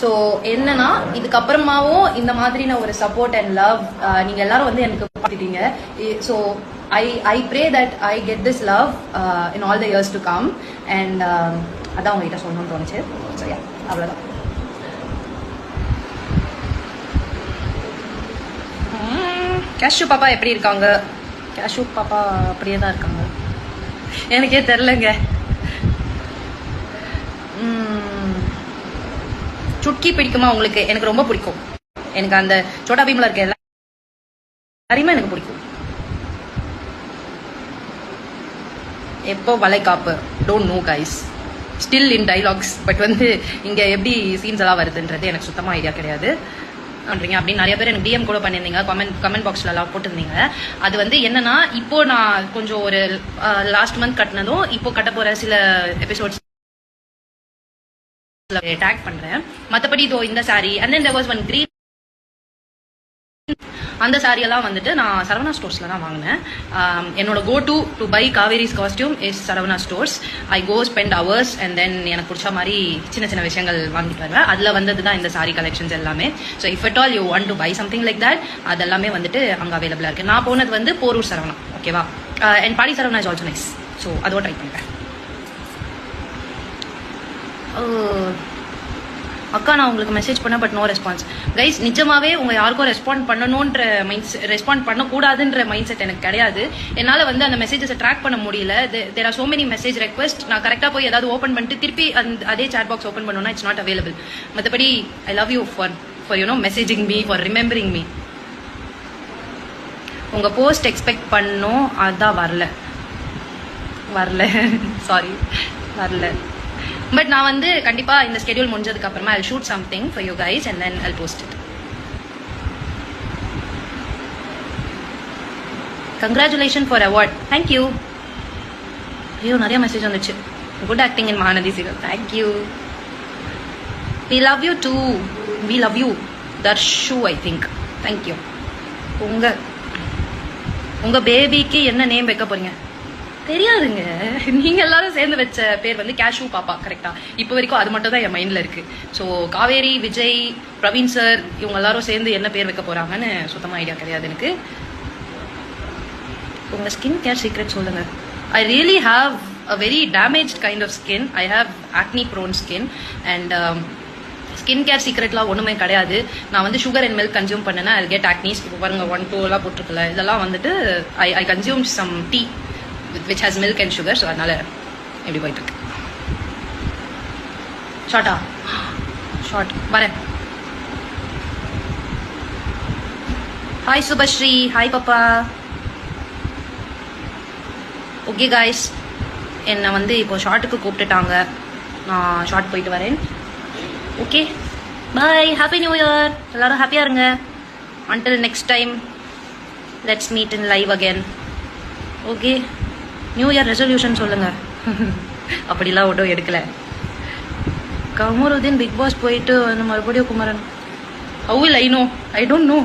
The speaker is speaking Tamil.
ஸோ என்னன்னா இதுக்கப்புறமாவும் இந்த மாதிரின ஒரு சப்போர்ட் அண்ட் லவ் நீங்க எல்லாரும் வந்து எனக்கு பார்த்துட்டீங்க. So I pray that I get this love in all the years to come and அதான் உங்ககிட்ட சொல்லணும்னு தோணுச்சு. சரியா, அவ்வளோதான். கேஷு பாப்பா எப்படி இருக்காங்க? கேஷு பாப்பா அப்படியே தான் இருக்காங்க, எனக்கே தெரிலங்க. சுட்கி பிடிக்குமா உங்களுக்கு? எனக்கு ரொம்ப பிடிக்கும். எனக்கு அந்த சோட்டா பீம்ல இருக்க எல்லாரையுமே எனக்கு பிடிக்கும். எப்போ வளைகாப்பு don't know guys, still in dialogues. But வந்து இங்க எப்படி சீன்ஸ் எல்லாம் வருதுன்றது எனக்கு சுத்தமா ஐடியா கிடையாது பண்றீங்க அப்படின்னு நிறைய பேர் எனக்கு டிஎம் கூட பண்ணியிருந்தீங்க, கமெண்ட் பாக்ஸ்ல எல்லாம் போட்டிருந்தீங்க. அது வந்து என்னன்னா, இப்போ நான் கொஞ்சம் ஒரு லாஸ்ட் மந்த் கட்டினதும் இப்போ கட்ட போற சில எபிசோட்ஸ் டேக் பண்றேன். மற்றபடி இதோ இந்த sari and then there was one green, அந்த சாரி எல்லாம் வந்துட்டு நான் சரவணா ஸ்டோர்ஸ்ல தான் வாங்கினேன். என்னோட go to buy Kaveri's costume is Saravana stores. I go spend hours and then எனக்கு பிடிச்ச மாதிரி சின்ன சின்ன விஷயங்கள் வாங்கிட்டு வருவேன். அதில் வந்தது தான் இந்த சாரி கலெக்ஷன்ஸ் எல்லாமே. So if at all you want to buy something like that, அதெல்லாமே வந்துட்டு அங்கே அவைலபிளாக இருக்கு. நான் போனது வந்து போரூர் சரவணா, ஓகேவா? And body Saravana is also nice. So அதோட ட்ரை பண்ணுறேன். அக்கா நான் உங்களுக்கு மெசேஜ் பண்ண பட் நோ ரெஸ்பான்ஸ். கைஸ் நிஜமாவே உங்க யாருக்கும் ரெஸ்பாண்ட் பண்ணணுன்ற ரெஸ்பாண்ட் பண்ணக்கூடாதுன்ற மைண்ட் செட் எனக்கு கிடையாது. என்னால் வந்து அந்த மெசேஜஸை ட்ராக் பண்ண முடியல. There are so many message request. நான் கரெக்டாக போய் ஏதாவது ஓப்பன் பண்ணிட்டு திருப்பி அதே சாட் பாக்ஸ் ஓப்பன் பண்ணணும்னா இட்ஸ் நாட் அவைலபிள். மற்றபடி I love you for you know messaging me, for remembering me. உங்க போஸ்ட் எக்ஸ்பெக்ட் பண்ணோம், அதான் வரல சாரி வரல. பட் நான் வந்து கண்டிப்பா இந்த ஸ்கெடியூல் முடிஞ்சதுக்கு அப்புறமா I'll shoot something for you guys and then I'll post it. Congratulations for award. Thank you. ஐயோ நிறைய மெசேஜ் வந்துச்சு. Good acting in Mahanadi serial. Thank you. We love you too. We love you. Darshu I think. Thank you. உங்க பேபிக்கு என்ன நேம் வைக்க போறீங்க தெரியாதுங்க. நீங்க எல்லாரும் சேர்ந்து வச்ச பேர் வந்து கேஷு பாப்பா, கரெக்டா? இப்போ வரைக்கும் அது மட்டும் தான் என் மைண்ட்ல இருக்கு. ஸோ காவேரி, விஜய், பிரவீன் சார் இவங்க எல்லாரும் சேர்ந்து என்ன பேர் வைக்க போறாங்கன்னு சுத்தமா ஐடியா கிடையாது எனக்கு. உங்க ஸ்கின் கேர் சீக்ரெட் சொல்லுங்க. I really have a very damaged kind of skin. I have acne prone skin and skin care சீக்ரெட்லாம் ஒன்றுமே கிடையாது. நான் வந்து சுகர் அண்ட் மில்க் கன்சியூம் பண்ணேன்னா ஐ கெட் ஆக்னிஸ். இப்போ பாருங்க 1, 2 எல்லாம் போட்டிருக்கல. இதெல்லாம் வந்துட்டு I consume some tea which has milk and sugar. So அதனால எப்படி போயிட்டு இருக்கு. ஷார்ட்டா ஷார்ட் வரேன். ஹாய் சுபஸ்ரீ, ஹாய் பாப்பா. ஓகே காய்ஸ், என்னை வந்து இப்போ ஷார்ட்டுக்கு கூப்பிட்டுட்டாங்க. நான் ஷார்ட் போயிட்டு வரேன். Okay bye, happy new year. எல்லாரும் ஹாப்பியா இருங்க. until next time let's meet in live again. Okay, new year resolution சொல்லுங்க. அப்படிலாம் ஒன்றும் எடுக்கல. கமருதீன் பிக் பாஸ் போயிட்டு மறுபடியும் Kumaran. How will I know? I don't know.